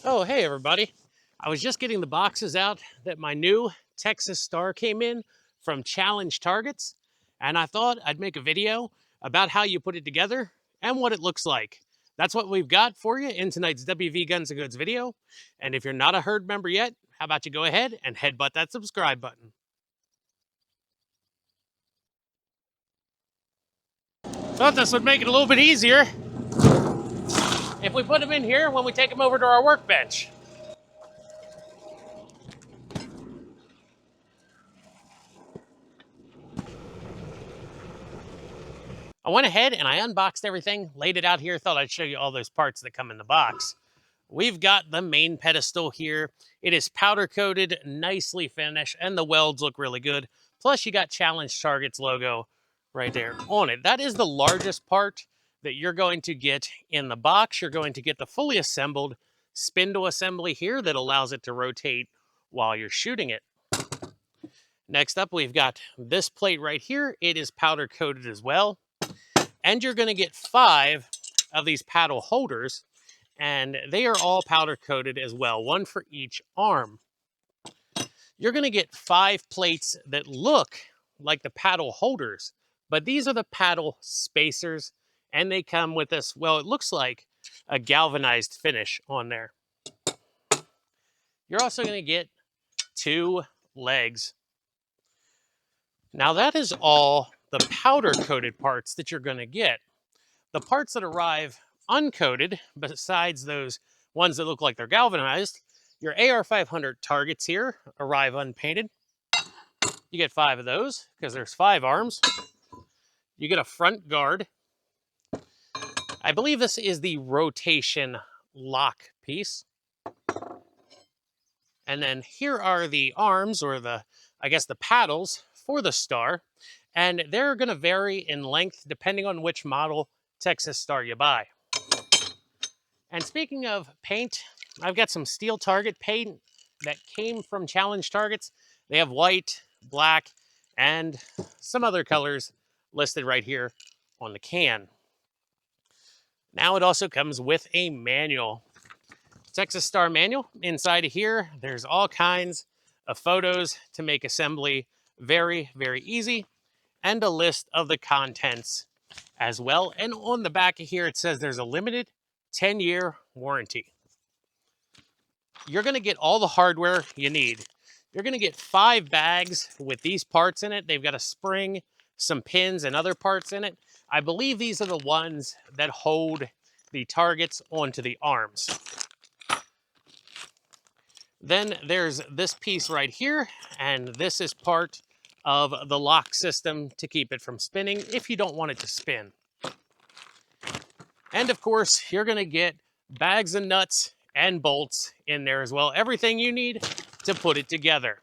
Oh, hey everybody. I was just getting the boxes out that my new Texas Star came in from Challenge Targets, and I thought I'd make a video about how you put it together and what it looks like. That's what we've got for you in tonight's WV Guns and Goods video. And if you're not a herd member yet, how about you go ahead and headbutt that subscribe button. Thought this would make it a little bit easier if we put them in here when we take them over to our workbench. I went ahead and I unboxed everything, laid it out here, thought I'd show you all those parts that come in the box. We've got the main pedestal here. It is powder coated, nicely finished, and the welds look really good. Plus you got Challenge Targets logo right there on it. That is the largest part that you're going to get in the box. You're going to get the fully assembled spindle assembly here that allows it to rotate while you're shooting it. Next up, we've got this plate right here. It is powder coated as well. And you're going to get 5 of these paddle holders, and they are all powder coated as well, one for each arm. You're going to get 5 plates that look like the paddle holders, but these are the paddle spacers, and they come with this, well, it looks like a galvanized finish on there. You're also going to get 2 legs. Now that is all the powder coated parts that you're going to get. The parts that arrive uncoated, besides those ones that look like they're galvanized, your AR-500 targets here arrive unpainted. You get 5 of those because there's 5 arms. You get a front guard. I believe this is the rotation lock piece. And then here are the arms, or the paddles for the Star. And they're going to vary in length depending on which model Texas Star you buy. And speaking of paint, I've got some steel target paint that came from Challenge Targets. They have white, black, and some other colors listed right here on the can. Now it also comes with a manual. Texas Star manual. Inside of here, there's all kinds of photos to make assembly very, very easy, and a list of the contents as well. And on the back of here, it says there's a limited 10-year warranty. You're going to get all the hardware you need. You're going to get 5 bags with these parts in it. They've got a spring, some pins, and other parts in it. I believe these are the ones that hold the targets onto the arms. Then there's this piece right here, and this is part of the lock system to keep it from spinning if you don't want it to spin. And of course, you're going to get bags of nuts and bolts in there as well. Everything you need to put it together.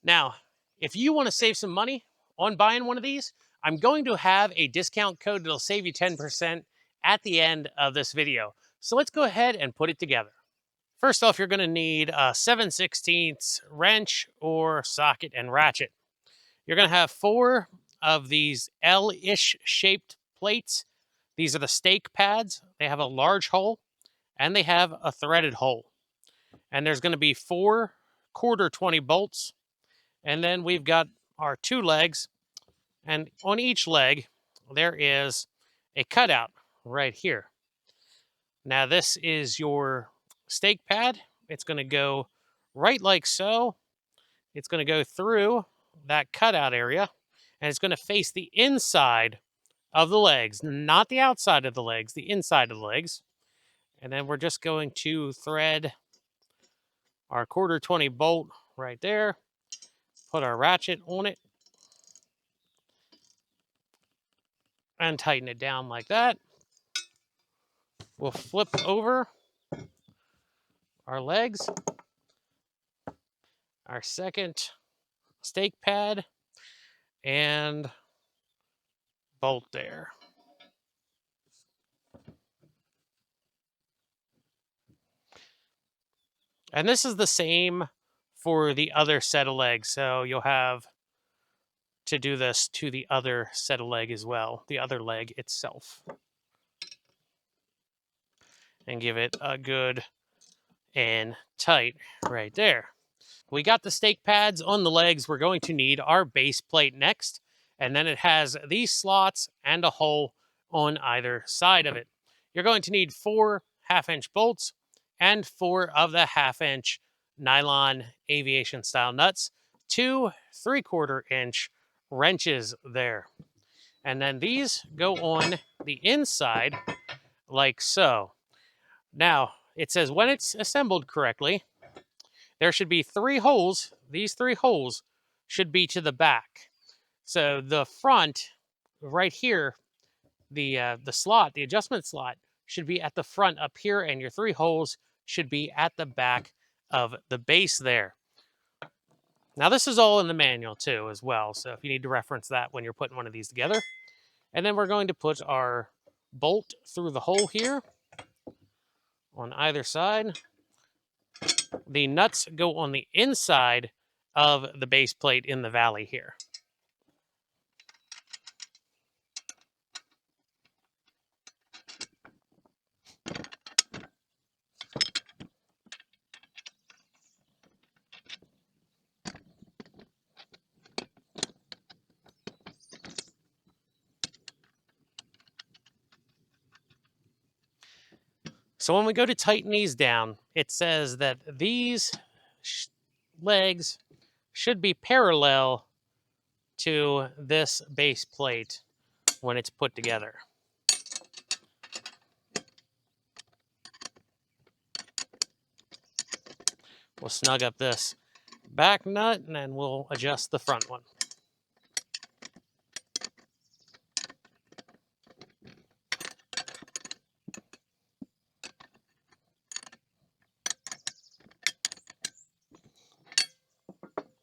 Now, if you want to save some money on buying one of these, I'm going to have a discount code that'll save you 10% at the end of this video. So let's go ahead and put it together. First off, you're going to need a 7/16 wrench or socket and ratchet. You're going to have 4 of these L-ish shaped plates. These are the stake pads. They have a large hole and they have a threaded hole. And there's going to be 4 1/4 bolts. And then we've got our 2 legs. And on each leg, there is a cutout right here. Now this is your stake pad. It's going to go right like so. It's going to go through that cutout area, and it's going to face the inside of the legs, not the outside of the legs, the inside of the legs. And then we're just going to thread our 1/4 bolt right there, put our ratchet on it, and tighten it down like that. We'll flip over our legs, our second stake pad, and bolt there. And this is the same for the other set of legs. So you'll have to do this to the other set of leg as well, the other leg itself. And give it a good and tight right there. We got the stake pads on the legs. We're going to need our base plate next. And then it has these slots and a hole on either side of it. You're going to need 4 half-inch bolts and 4 of the half-inch nylon aviation style nuts, 2 3/4-inch wrenches there. And then these go on the inside like so. Now, it says when it's assembled correctly, there should be 3 holes. These 3 holes should be to the back. So the front, right here, the slot, the adjustment slot, should be at the front up here, and your 3 holes should be at the back of the base there. Now this is all in the manual too as well, so if you need to reference that when you're putting one of these together. And then we're going to put our bolt through the hole here on either side. The nuts go on the inside of the base plate in the valley here. So when we go to tighten these down, it says that these legs should be parallel to this base plate when it's put together. We'll snug up this back nut and then we'll adjust the front one.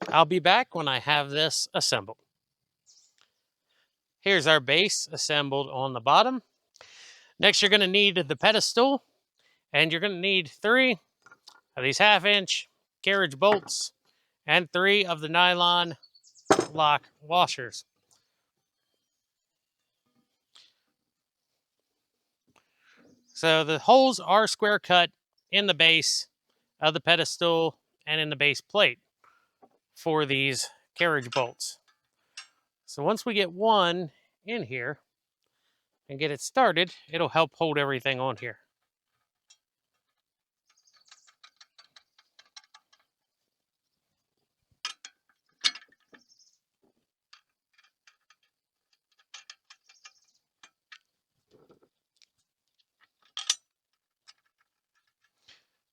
I'll be back when I have this assembled. Here's our base assembled on the bottom. Next, you're going to need the pedestal, and you're going to need 3 of these half-inch carriage bolts and 3 of the nylon lock washers. So the holes are square cut in the base of the pedestal and in the base plate for these carriage bolts. So once we get one in here and get it started, it'll help hold everything on here.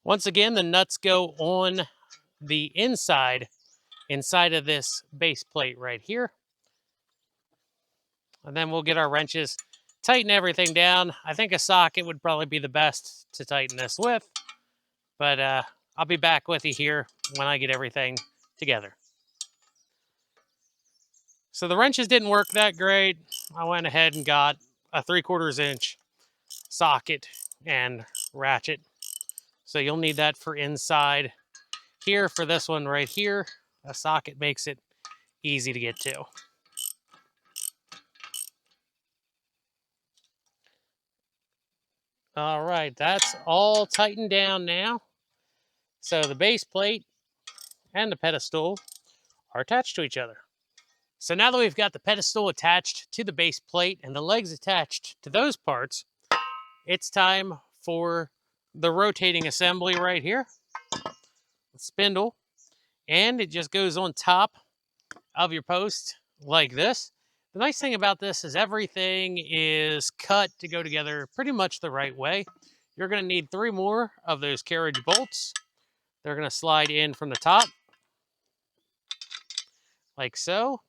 Once again, the nuts go on the inside of this base plate right here. And then we'll get our wrenches, tighten everything down. I think a socket would probably be the best to tighten this with, but I'll be back with you here when I get everything together. So the wrenches didn't work that great. I went ahead and got a 3/4 inch socket and ratchet. So you'll need that for inside. Here for this one right here, a socket makes it easy to get to. All right, that's all tightened down now. So the base plate and the pedestal are attached to each other. So now that we've got the pedestal attached to the base plate and the legs attached to those parts, it's time for the rotating assembly right here. The spindle. And it just goes on top of your post like this. The nice thing about this is everything is cut to go together pretty much the right way. You're going to need 3 more of those carriage bolts. They're going to slide in from the top like so.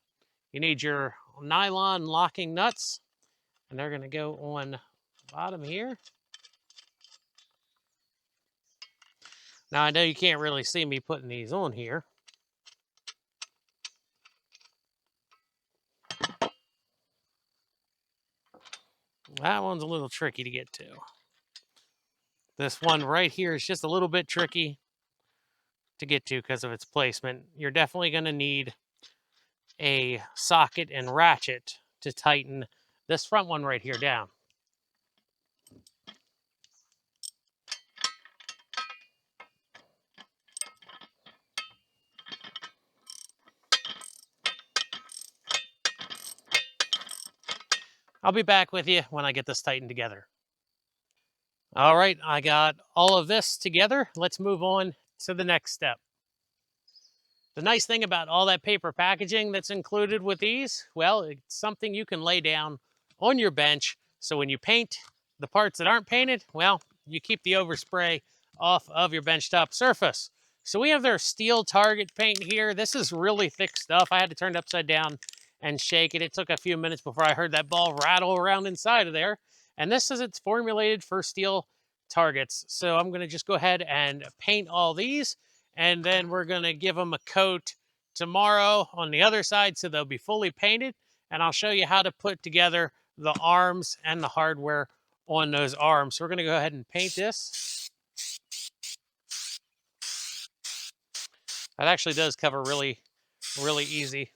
You need your nylon locking nuts, and they're going to go on the bottom here. Now, I know you can't really see me putting these on here. That one's a little tricky to get to. This one right here is just a little bit tricky to get to because of its placement. You're definitely going to need a socket and ratchet to tighten this front one right here down. I'll be back with you when I get this tightened together. All right, I got all of this together. Let's move on to the next step. The nice thing about all that paper packaging that's included with these, well, it's something you can lay down on your bench. So when you paint the parts that aren't painted, well, you keep the overspray off of your benchtop surface. So we have their steel target paint here. This is really thick stuff. I had to turn it upside down and shake it. It took a few minutes before I heard that ball rattle around inside of there. And this is it's formulated for steel targets. So I'm gonna just go ahead and paint all these, and then we're gonna give them a coat tomorrow on the other side so they'll be fully painted, and I'll show you how to put together the arms and the hardware on those arms. So we're gonna go ahead and paint this. That actually does cover really easy.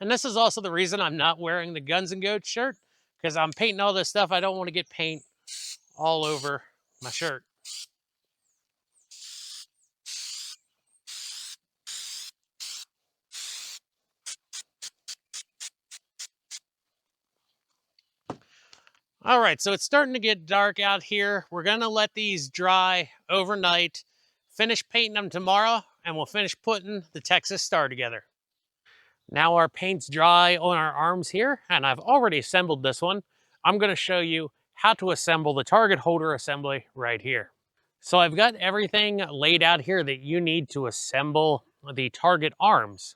And this is also the reason I'm not wearing the Guns and Goats shirt, because I'm painting all this stuff. I don't want to get paint all over my shirt. All right, so it's starting to get dark out here. We're gonna let these dry overnight, finish painting them tomorrow, and we'll finish putting the Texas Star together. Now our paint's dry on our arms here, and I've already assembled this one. I'm gonna show you how to assemble the target holder assembly right here. So I've got everything laid out here that you need to assemble the target arms.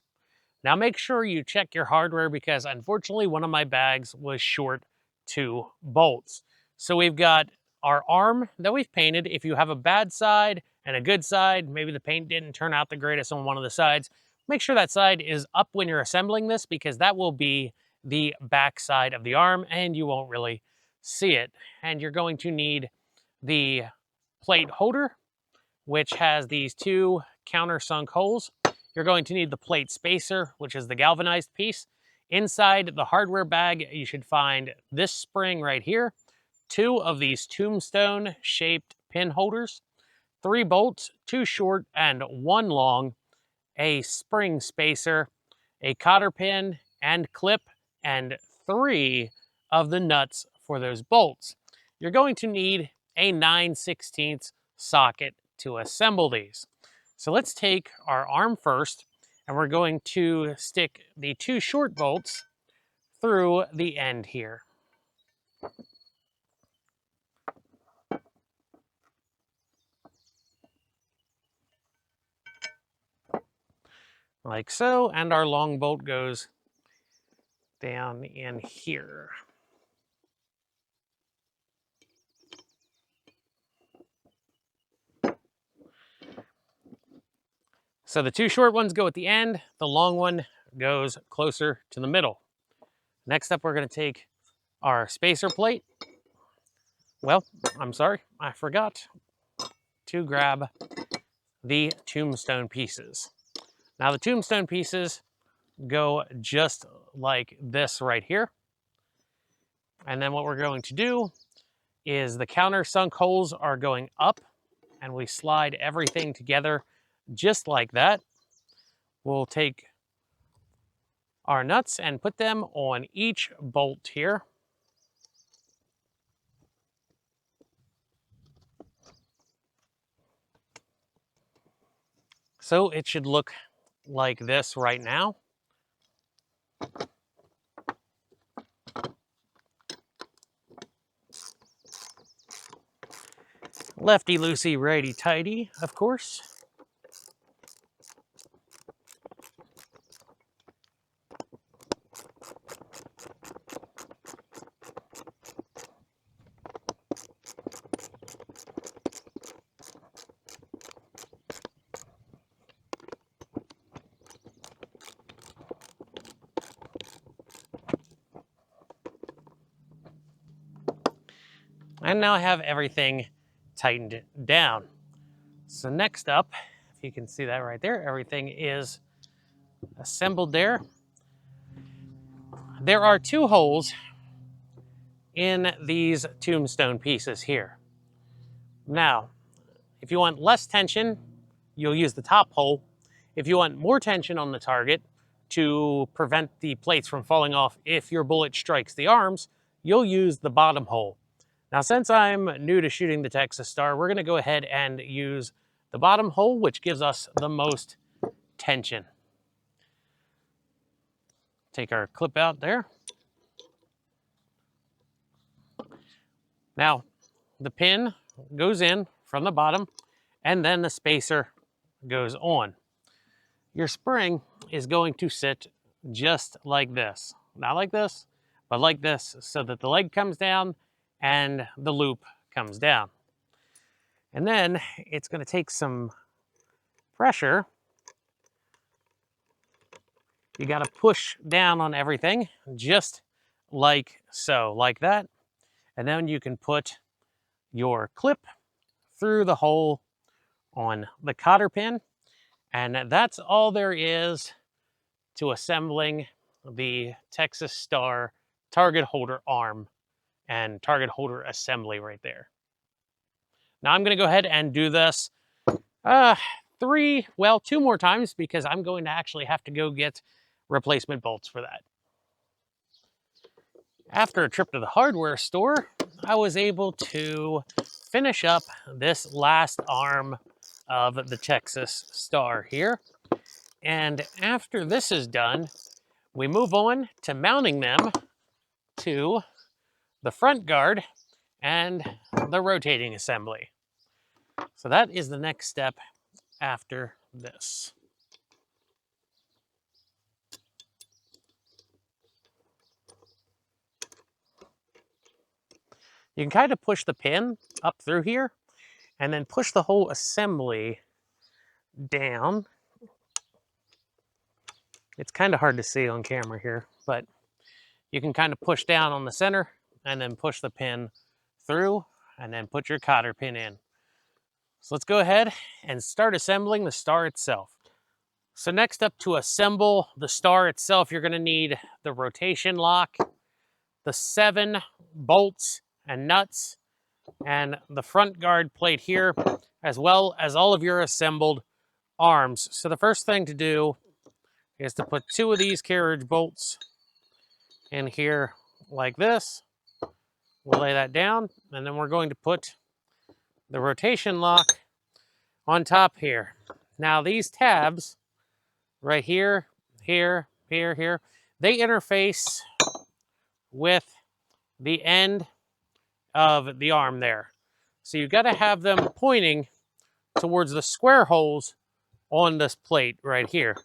Now make sure you check your hardware, because unfortunately one of my bags was short 2 bolts. So we've got our arm that we've painted. If you have a bad side and a good side, maybe the paint didn't turn out the greatest on one of the sides, make sure that side is up when you're assembling this, because that will be the back side of the arm and you won't really see it. And you're going to need the plate holder, which has these 2 countersunk holes. You're going to need the plate spacer, which is the galvanized piece. Inside the hardware bag, you should find this spring right here, 2 of these tombstone-shaped pin holders, 3 bolts, 2 short and 1 long, a spring spacer, a cotter pin and clip, and 3 of the nuts for those bolts. You're going to need a 9/16 socket to assemble these. So let's take our arm first, and we're going to stick the 2 short bolts through the end here. Like so, and our long bolt goes down in here. So the 2 short ones go at the end, the long one goes closer to the middle. Next up, we're gonna take our spacer plate. Well, I'm sorry, I forgot to grab the tombstone pieces. Now the tombstone pieces go just like this right here. And then what we're going to do is the countersunk holes are going up, and we slide everything together just like that. We'll take our nuts and put them on each bolt here. So it should look like this right now. Lefty loosey, righty tighty, of course. And now I have everything tightened down. So next up, if you can see that right there, everything is assembled there. There are 2 holes in these tombstone pieces here. Now, if you want less tension you'll use the top hole. If you want more tension on the target to prevent the plates from falling off if your bullet strikes the arms, you'll use the bottom hole. Now, since I'm new to shooting the Texas Star, we're going to go ahead and use the bottom hole, which gives us the most tension. Take our clip out there. Now, the pin goes in from the bottom, and then the spacer goes on. Your spring is going to sit just like this. Not like this, but like this, so that the leg comes down and the loop comes down. And then it's going to take some pressure. You got to push down on everything, just like so, like that. And then you can put your clip through the hole on the cotter pin. And that's all there is to assembling the Texas Star target holder arm and target holder assembly right there. Now I'm going to go ahead and do this 2 more times, because I'm going to actually have to go get replacement bolts for that. After a trip to the hardware store, I was able to finish up this last arm of the Texas Star here. And after this is done, we move on to mounting them to the front guard and the rotating assembly. So that is the next step after this. You can kind of push the pin up through here and then push the whole assembly down. It's kind of hard to see on camera here, but you can kind of push down on the center and then push the pin through and then put your cotter pin in. So let's go ahead and start assembling the Star itself. So next up, to assemble the Star itself, you're going to need the rotation lock, the 7 bolts and nuts, and the front guard plate here, as well as all of your assembled arms. So the first thing to do is to put 2 of these carriage bolts in here like this. We'll lay that down, and then we're going to put the rotation lock on top here. Now these tabs right here, here, here, they interface with the end of the arm there. So you've got to have them pointing towards the square holes on this plate right here.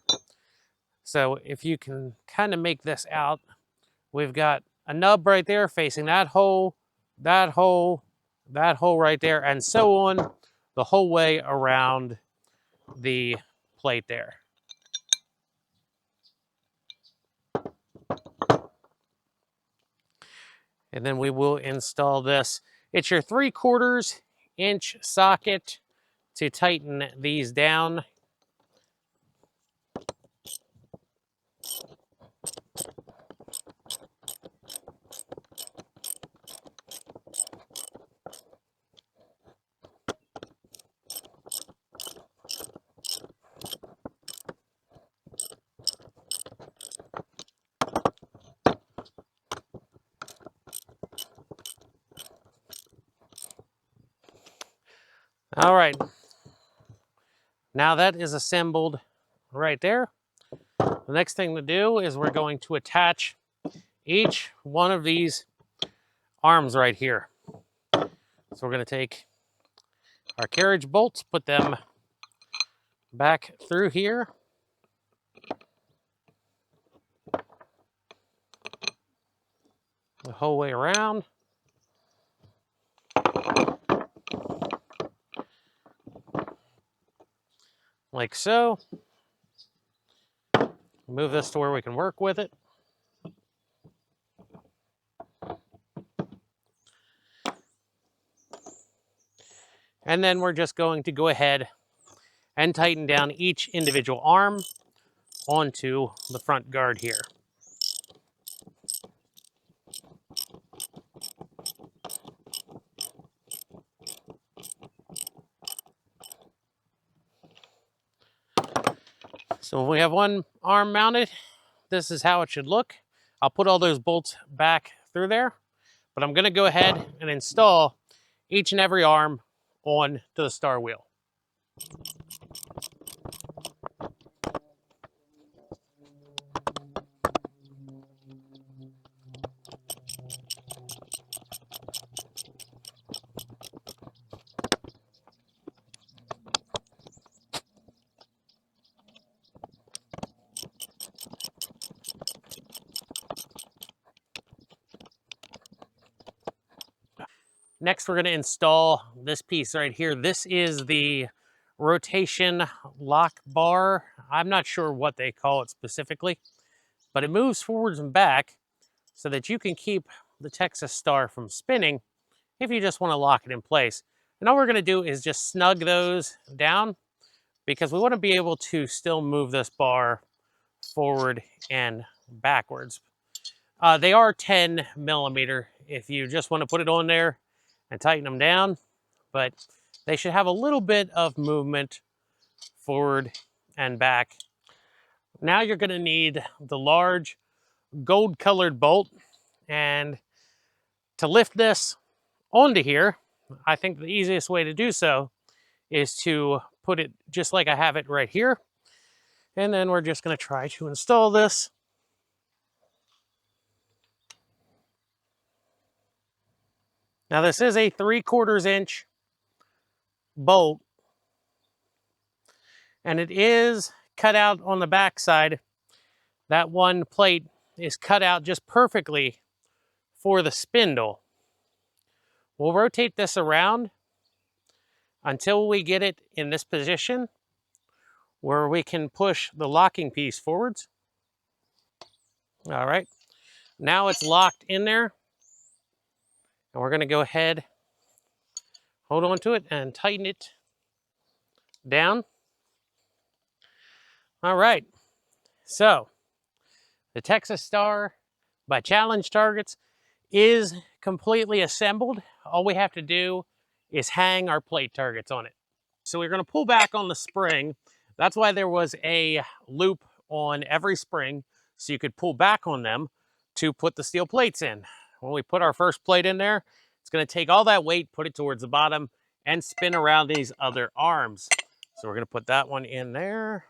So if you can kind of make this out, we've got a nub right there facing that hole, that hole, that hole right there, and so on the whole way around the plate there. And then we will install this. It's your 3/4 inch socket to tighten these down. All right, now that is assembled right there. The next thing to do is we're going to attach each one of these arms right here. So we're going to take our carriage bolts, put them back through here. The whole way around. Like so. Move this to where we can work with it. And then we're just going to go ahead and tighten down each individual arm onto the front guard here. So when we have one arm mounted, this is how it should look. I'll put all those bolts back through there, but I'm gonna go ahead and install each and every arm on to the star wheel. Next, we're going to install this piece right here. This is the rotation lock bar. I'm not sure what they call it specifically, but it moves forwards and back so that you can keep the Texas Star from spinning if you just want to lock it in place. And all we're going to do is just snug those down because we want to be able to still move this bar forward and backwards. They are 10 millimeter if you just want to put it on there and tighten them down, but they should have a little bit of movement forward and back. Now you're going to need the large gold colored bolt, and to lift this onto here, I think the easiest way to do so is to put it just like I have it right here, and then we're just going to try to install this. Now this is a 3/4 inch bolt, and it is cut out on the back side. That one plate is cut out just perfectly for the spindle. We'll rotate this around until we get it in this position where we can push the locking piece forwards. All right, now it's locked in there. And we're gonna go ahead, hold on to it and tighten it down. All right, so the Texas Star by Challenge Targets is completely assembled. All we have to do is hang our plate targets on it. So we're gonna pull back on the spring. That's why there was a loop on every spring, so you could pull back on them to put the steel plates in. When we put our first plate in there, it's gonna take all that weight, put it towards the bottom, and spin around these other arms. So we're gonna put that one in there,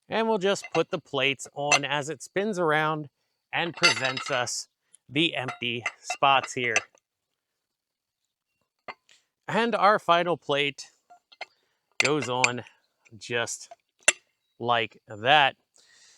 and we'll just put the plates on as it spins around and presents us the empty spots here. And our final plate goes on just like that.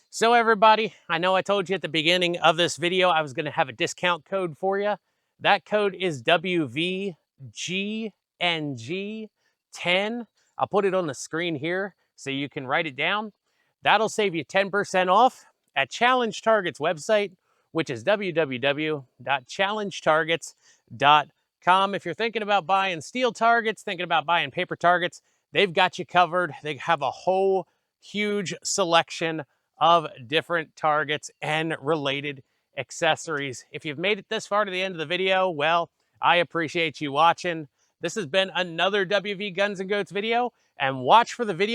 So everybody, I know I told you at the beginning of this video I was going to have a discount code for you. That code is WVGNG10. I'll put it on the screen here so you can write it down. That'll save you 10% off at Challenge Targets website, which is www.challengetargets.com. If you're thinking about buying steel targets, thinking about buying paper targets, they've got you covered. They have a whole huge selection of different targets and related accessories. If you've made it this far to the end of the video, well, I appreciate you watching. This has been another WV Guns and Goats video, and watch for the video